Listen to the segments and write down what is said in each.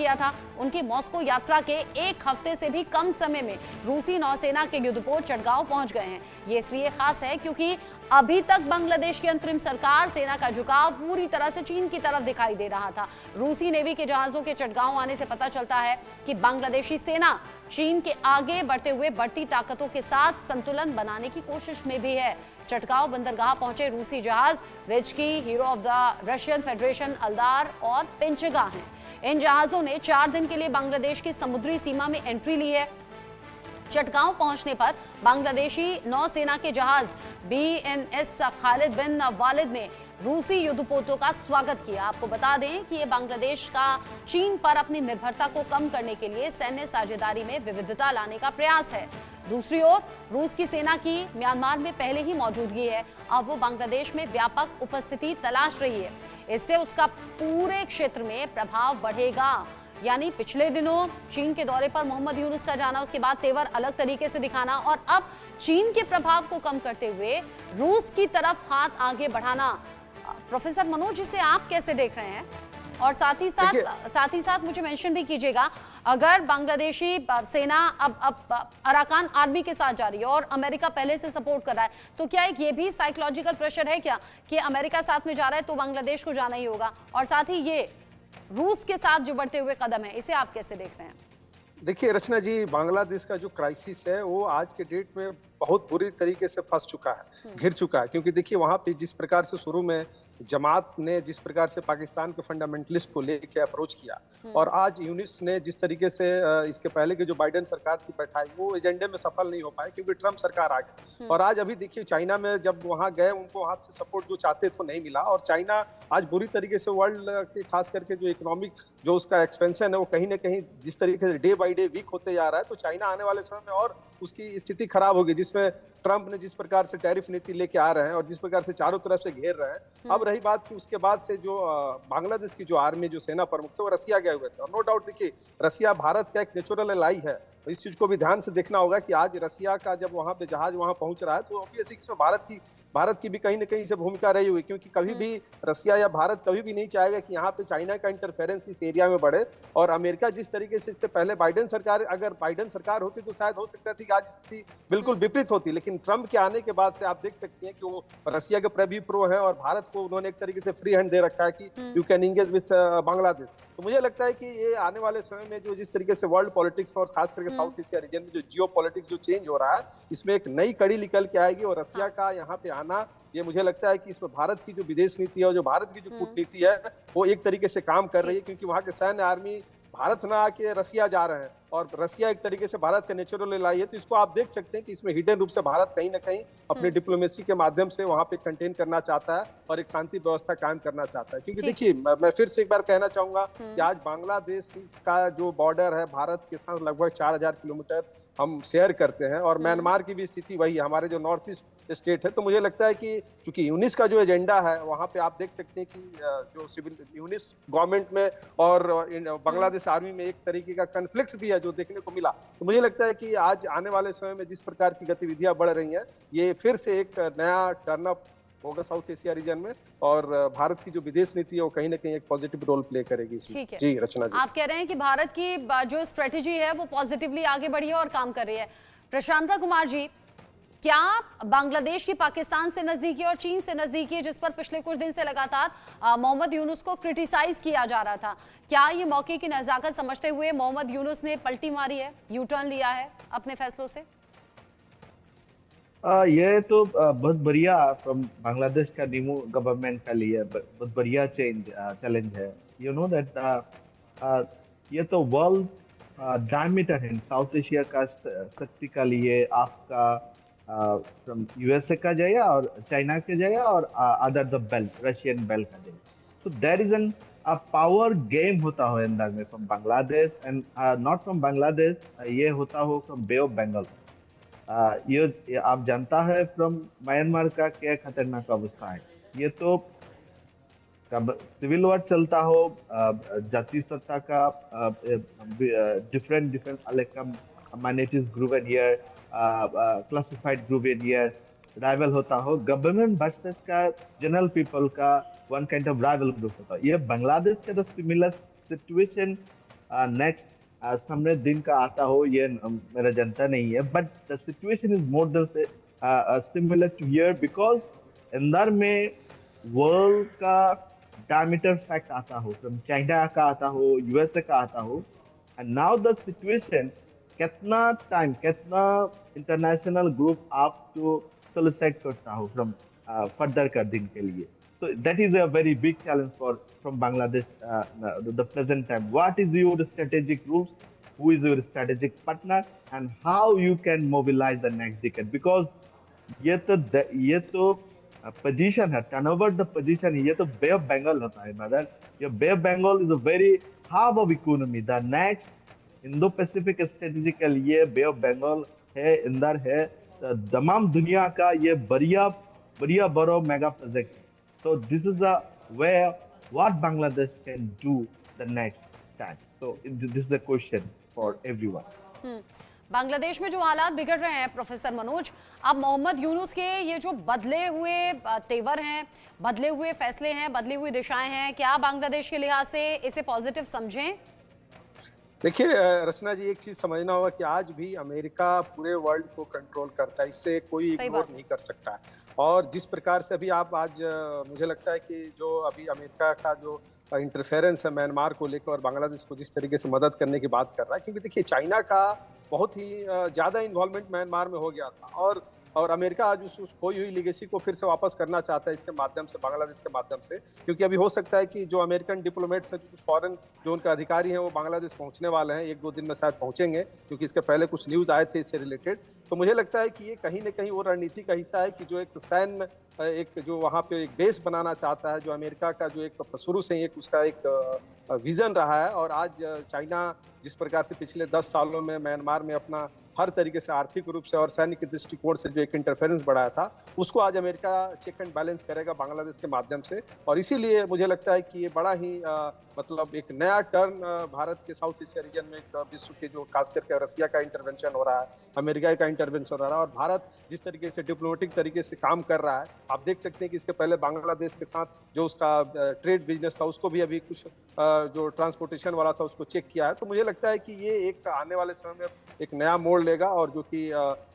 किया था। उनकी मॉस्को यात्रा के एक हफ्ते से भी कम समय में रूसी नौसेना के युद्धपोत चटगांव पहुंच गए हैं। ये इसलिए खास है क्योंकि अभी तक बांग्लादेश की अंतरिम सरकार सेना का झुकाव पूरी तरह से चीन की तरफ दिखाई दे रहा था। रूसी नेवी के जहाजों के चटगांव आने से पता चलता है कि बांग्लादेशी सेना चीन के आगे बढ़ते हुए बढ़ती ताकतों के साथ संतुलन बनाने की कोशिश में भी है। चटगांव बंदरगाह पहुंचे रूसी जहाज Rezkiy, hero of the Russian Federation, Aldar और पेंचगा हैं। इन जहाजों ने 4 दिन के लिए बांग्लादेश की समुद्री सीमा में एंट्री ली है। चटगांव पहुंचने पर बांग्लादेशी नौसेना के जहाज बीएनएस खालिद बिन वालिद ने रूसी युद्धपोतों का स्वागत किया। आपको बता दें कि ये बांग्लादेश का चीन पर अपनी निर्भरता को कम करने के लिए सैन्य साझेदारी में विविधता लाने का प्रयास है। दूसरी ओर रूस की सेना की म्यांमार में पहले ही मौजूदगी है। अब वो बांग्लादेश में व्यापक उपस्थिति तलाश रही है। इससे उसका पूरे क्षेत्र में प्रभाव बढ़ेगा। यानी पिछले दिनों चीन के दौरे पर मोहम्मद यूनुस का जाना, उसके बाद तेवर अलग तरीके से दिखाना और अब चीन के प्रभाव को कम करते हुए रूस की तरफ हाथ आगे बढ़ाना। प्रोफेसर मनोज, इसे आप कैसे देख रहे हैं? और साथ ही साथ मुझे मेंशन भी कीजिएगा, अगर बांग्लादेशी सेना अब अराकान आर्मी के साथ जा रही है और अमेरिका पहले से सपोर्ट कर रहा है, तो क्या एक ये भी साइकोलॉजिकल प्रेशर है क्या कि अमेरिका साथ में जा रहा है तो बांग्लादेश को जाना ही होगा? और साथ ही ये रूस के साथ जो बढ़ते हुए कदम है, इसे आप कैसे देख रहे हैं? देखिए रचना जी, बांग्लादेश का जो क्राइसिस है वो आज के डेट में बहुत बुरी तरीके से फंस चुका है, घिर चुका है। क्योंकि देखिए वहां पे जिस प्रकार से शुरू में जमात ने जिस प्रकार से पाकिस्तान के फंडामेंटलिस्ट को लेके अप्रोच किया और आज यूनिस ने जिस तरीके से इसके पहले की जो बाइडेन सरकार थी बैठाई, वो एजेंडे में सफल नहीं हो पाए क्योंकि ट्रम्प सरकार आ गई। और आज अभी देखिए चाइना में जब वहां गए, उनको वहां से सपोर्ट जो चाहते थे नहीं मिला और चाइना आज बुरी तरीके से वर्ल्ड के खास करके जो इकोनॉमिक जो उसका एक्सपेंशन है वो कहीं ना कहीं जिस तरीके से डे बाई डे वीक होते जा रहा है, तो चाइना आने वाले समय में और उसकी स्थिति खराब होगी। जिसमें ट्रंप ने जिस प्रकार से टैरिफ नीति लेके आ रहे हैं और जिस प्रकार से चारों तरफ से घेर रहे हैं। अब रही बात कि उसके बाद से जो बांग्लादेश की जो आर्मी, जो सेना प्रमुख थे, वो रसिया गए हुए थे और नो डाउट देखिए रसिया भारत का एक नेचुरल एलाई है। तो इस चीज को भी ध्यान से देखना होगा कि आज रसिया का जब वहां पे जहाज वहां पहुंच रहा है तो ऑब्वियसली इसमें भारत की भी कहीं ना कहीं से भूमिका रही हुई, क्योंकि कभी भी रसिया या भारत कभी भी नहीं चाहेगा कि यहाँ पे चाइना का इंटरफेरेंस इस एरिया में बढ़े। और अमेरिका जिस तरीके से इससे पहले अगर बाइडेन सरकार होती तो शायद हो सकता थी कि आज स्थिति बिल्कुल विपरीत होती, लेकिन ट्रंप के आने के बाद से आप देख सकती हैं कि वो रसिया के प्रभी प्रो है और भारत को उन्होंने एक तरीके से फ्री हैंड दे रखा है कि you can engage with Bangladesh. तो मुझे लगता है कि ये आने वाले समय में जो जिस तरीके से वर्ल्ड पॉलिटिक्स और खास करके साउथ एशिया रीजन में जो जियो पॉलिटिक्स जो चेंज हो रहा है, इसमें एक नई कड़ी निकल के आएगी और रसिया का यहाँ पे आना, ये मुझे लगता है कि इसमें भारत की जो विदेश नीति है और जो भारत की जो कूटनीति है वो एक तरीके से काम कर रही है, क्योंकि वहाँ के सैन्य आर्मी भारत ना आके रसिया जा रहे हैं और रसिया एक तरीके से भारत का नेचुरल एलाई है। तो इसको आप देख सकते हैं कि इसमें हिडन रूप से भारत कहीं ना कहीं अपनी डिप्लोमेसी के माध्यम से वहां पे कंटेन करना चाहता है और एक शांति व्यवस्था कायम करना चाहता है। क्योंकि देखिए मैं फिर से एक बार कहना चाहूंगा कि आज बांग्लादेश का जो बॉर्डर है भारत के साथ लगभग 4000 किलोमीटर हम शेयर करते हैं और म्यांमार की भी स्थिति वही है, हमारे जो नॉर्थ ईस्ट स्टेट है। तो मुझे लगता है कि चूंकि यूनिस का जो एजेंडा है वहां पे आप देख सकते हैं कि जो सिविल यूनिस गवर्नमेंट में और बांग्लादेश आर्मी में एक तरीके का कन्फ्लिक्ट भी है जो देखने को मिला। तो मुझे लगता है कि आज आने वाले समय में जिस प्रकार की गतिविधियां बढ़ रही हैं, ये फिर से एक नया टर्नअप होगा साउथ एशिया रीजन में और भारत की जो विदेश नीति है वो कहीं ना कहीं एक पॉजिटिव रोल प्ले करेगी इसमें। जी रचना जी, आप कह रहे हैं कि भारत की जो स्ट्रेटेजी है वो पॉजिटिवली आगे बढ़ी है और काम कर रही है। प्रशांता कुमार जी, क्या बांग्लादेश की पाकिस्तान से नजदीकी और चीन से नजदीकी, जिस पर पिछले कुछ दिन से लगातार मोहम्मद यूनुस को क्रिटिसाइज किया जा रहा था, क्या ये मौके की नजाकत समझते हुए मोहम्मद यूनुस ने पलटी मारी है, यू टर्न लिया है अपने फैसलों से? ये तो बहुत बढ़िया फ्रॉम बांग्लादेश का न्यू गवर्नमेंट का लिए बहुत बढ़िया चैलेंज है। यू नो दैट ये तो वर्ल्ड डायमीटर है साउथ एशिया का शक्ति का लिए आपका फ्रॉम यूएसए का जाए और चाइना के जाए और other the belt Russian belt का जाए। So there is an power game होता हो अंदर में from Bangladesh and not from Bangladesh, ये होता हो फ्रॉम बे ऑफ बंगाल। ये आप जानता है फ्रॉम म्यांमार का क्या खतरनाक अवस्था है। ये तो सिविल वॉर चलता हो, जातीय सत्ता का different minorities group in here, classified group in here, rival होता हो, गवर्नमेंट वर्सेस का जनरल पीपल का one kind of rival group होता है। ये बांग्लादेश का तो सिमिलर सिचुएशन नेक्स्ट सामने दिन का आता हो, ये मेरा जनता नहीं है, but the situation is more than similar to here, because अंदर में वर्ल्ड का डायमीटर फैक्ट आता हो, फ्रॉम चाइना का आता हो, यूएसए का आता हो, एंड नाउ द सिचुएशन, कितना टाइम, कितना इंटरनेशनल ग्रुप आप जो सोलिसिट करता हो फ्रॉम फर्दर का दिन के लिए. So that is a very big challenge from Bangladesh, the present time. What is your strategic rules? Who is your strategic partner? And how you can mobilize the next decade? Because ये तो position है, turnover the position, ये तो बे of Bengal होता है mother. ये bay of Bengal is a very hub of economy. The next Indo Pacific strategical ये bay of Bengal है, अंदर है तमाम दुनिया का ये बढ़िया बड़ो mega project. So this is a where what Bangladesh can do the next time. So this is the question for everyone. Bangladesh में जो हालात बिगड़ रहे हैं प्रोफेसर मनोज, अब मोहम्मद यूनुस के ये जो बदले हुए तेवर हैं, बदले हुए फैसले हैं, बदली हुई दिशाएं हैं, क्या बांग्लादेश के लिहाज से इसे पॉजिटिव समझें? देखिए रचना जी, एक चीज समझना होगा कि आज भी अमेरिका पूरे वर्ल्ड को कंट्रोल करता है, इससे कोई इग्नोर नहीं कर सकता है. और जिस प्रकार से अभी आप आज मुझे लगता है कि जो अभी अमेरिका का जो इंटरफेरेंस है म्यांमार को लेकर और बांग्लादेश को जिस तरीके से मदद करने की बात कर रहा है, क्योंकि देखिए चाइना का बहुत ही ज़्यादा इन्वॉल्वमेंट म्यांमार में हो गया था, और अमेरिका आज उस खोई हुई लीगेसी को फिर से वापस करना चाहता है इसके माध्यम से, बांग्लादेश के माध्यम से. क्योंकि अभी हो सकता है कि जो अमेरिकन डिप्लोमेट्स हैं, जो कुछ फॉरेन जो उनके अधिकारी हैं, वो बांग्लादेश पहुंचने वाले हैं, 1-2 दिन में शायद पहुंचेंगे, क्योंकि इसके पहले कुछ न्यूज़ आए थे इससे रिलेटेड. तो मुझे लगता है कि ये कहीं ना कहीं वो रणनीति का हिस्सा है कि जो एक सैन्य एक जो वहाँ पे एक बेस बनाना चाहता है, जो अमेरिका का जो एक शुरू से ही एक उसका एक विजन रहा है. और आज चाइना जिस प्रकार से पिछले 10 सालों में म्यांमार में अपना हर तरीके से आर्थिक रूप से और सैनिक दृष्टिकोण से जो एक इंटरफेरेंस बढ़ाया था, उसको आज अमेरिका चेक एंड बैलेंस करेगा बांग्लादेश के माध्यम से. और इसीलिए मुझे लगता है कि ये बड़ा ही मतलब एक नया टर्न भारत के साउथ एशिया रीजन में, एक विश्व के जो खास करके रसिया का इंटरवेंशन हो रहा है, अमेरिका का इंटरवेंशन हो रहा है, और भारत जिस तरीके से डिप्लोमेटिक तरीके से काम कर रहा है, आप देख सकते हैं कि इसके पहले बांग्लादेश के साथ जो उसका ट्रेड बिजनेस था, उसको भी अभी कुछ जो ट्रांसपोर्टेशन वाला था उसको चेक किया है. तो मुझे लगता है कि ये एक आने वाले समय में एक नया मोड़ लेगा, और जो कि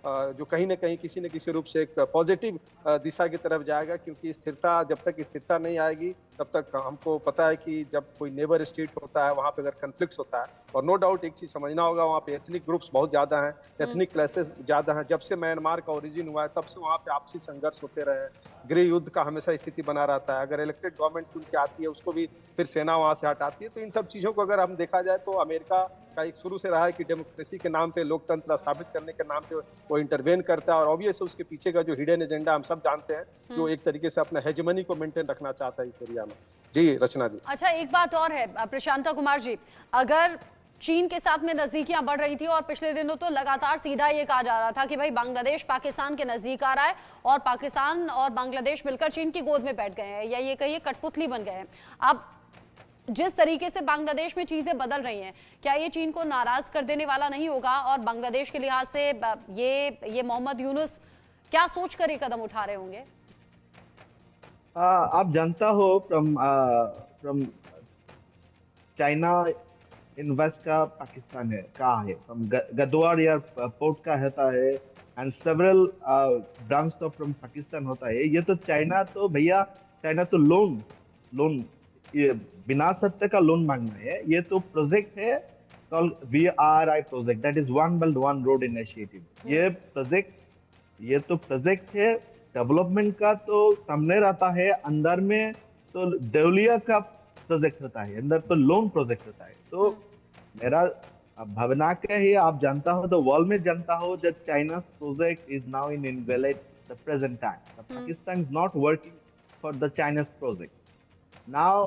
जो कहीं ना कहीं किसी न किसी रूप से एक पॉजिटिव दिशा की तरफ जाएगा. क्योंकि स्थिरता, जब तक स्थिरता नहीं आएगी तब तक हमको पता है कि जब कोई नेबर स्टेट होता है, वहाँ पे अगर कन्फ्लिक्ट्स होता है, और नो डाउट एक चीज़ समझना होगा, वहाँ पे एथनिक ग्रुप्स बहुत ज़्यादा हैं, एथनिक क्लासेस ज़्यादा हैं. जब से म्यांमार का ओरिजिन हुआ है तब से वहाँ पे आपसी संघर्ष होते रहे हैं, गृह युद्ध का हमेशा स्थिति बना रहता है. अगर इलेक्टेड गवर्नमेंट चुन के आती है, उसको भी फिर सेना वहाँ से हटाती है. तो इन सब चीज़ों को अगर हम देखा जाए तो अमेरिका का एक शुरू से रहा है कि डेमोक्रेसी के नाम पे, लोकतंत्र स्थापित करने के नाम पे वो इंटरवेन करता है. और ऑब्वियस उसके पीछे का जो हिडन एजेंडा हम सब जानते हैं, जो एक तरीके से अपना हेजेमनी को मेंटेन रखना चाहता है इस एरिया में. जी रचना जी. अच्छा, एक बात और है प्रशांता कुमार जी, अगर चीन के साथ में नजदीकियां बढ़ रही थी और पिछले दिनों तो लगातार सीधा ये कहा जा रहा था कि भाई बांग्लादेश पाकिस्तान के नजदीक आ रहा है और पाकिस्तान और बांग्लादेश मिलकर चीन की गोद में बैठ गए हैं, या ये कहिए कठपुतली बन गए हैं. अब जिस तरीके से बांग्लादेश में चीजें बदल रही हैं, क्या ये चीन को नाराज कर देने वाला नहीं होगा? और बांग्लादेश के लिहाज से ये मोहम्मद यूनुस क्या सोच कर ये कदम उठा रहे होंगे? आप जानता हो फ्रॉम चाइना इन्वेस्ट का पाकिस्तान है कहाँ है, फ्रॉम गद्वार या पोर्ट का होता है, and several branch of from Pakistan होता है. ये तो चाइना तो भैया, चाइना तो लोन ये बिना सत्य का लोन मांगना है. ये तो प्रोजेक्ट है called VRI project, that is one belt one road initiative. ये तो प्रोजेक्ट है डेवलपमेंट का, तो सामने रहता है, अंदर में तो देवलिया का प्रोजेक्ट होता है, अंदर तो लोन प्रोजेक्ट होता है. तो मेरा भावना क्या है, आप जानता हो, तो वर्ल्ड में जानता हो, जब China project is now in invalid the present time, Pakistan is not working for the चाइना's project. Now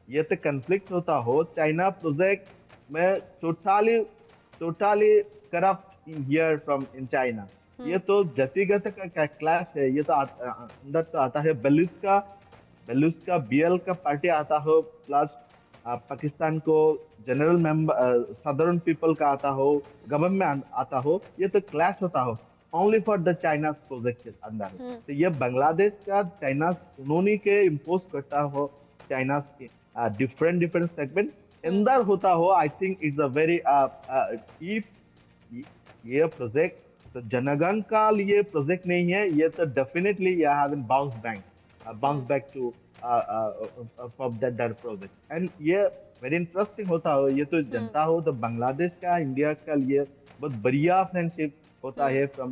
ये तो कंफ्लिक्ट होता हो, चाइना प्रोजेक्ट में totally corrupt here from in China. ये तो जातिगत का क्लास है. ये तो अंदर तो आता है बेलूच का BL का पार्टी आता हो, प्लस पाकिस्तान को जनरल मेंबर साधारण पीपल का आता हो, गवर्नमेंट आता हो. ये तो क्लास होता हो only for the China project के अंदर. तो ये बांग्लादेश का चाइना उन्होंने के इम्पोज करता हो, चाइना के डिफरेंट सेगमेंट. अंदर होता हो, I think it's a very if ये प्रोजेक्ट तो जनगण का लिए प्रोजेक्ट नहीं है, ये तो डेफिनेटली ये have bounce back to from that project. And ये वेरी इंटरेस्टिंग होता हो, ये तो जनता हो तो बांग्लादेश का इंडिया का लिए बहुत बढ़िया फ्रेंडशिप होता है फ्रॉम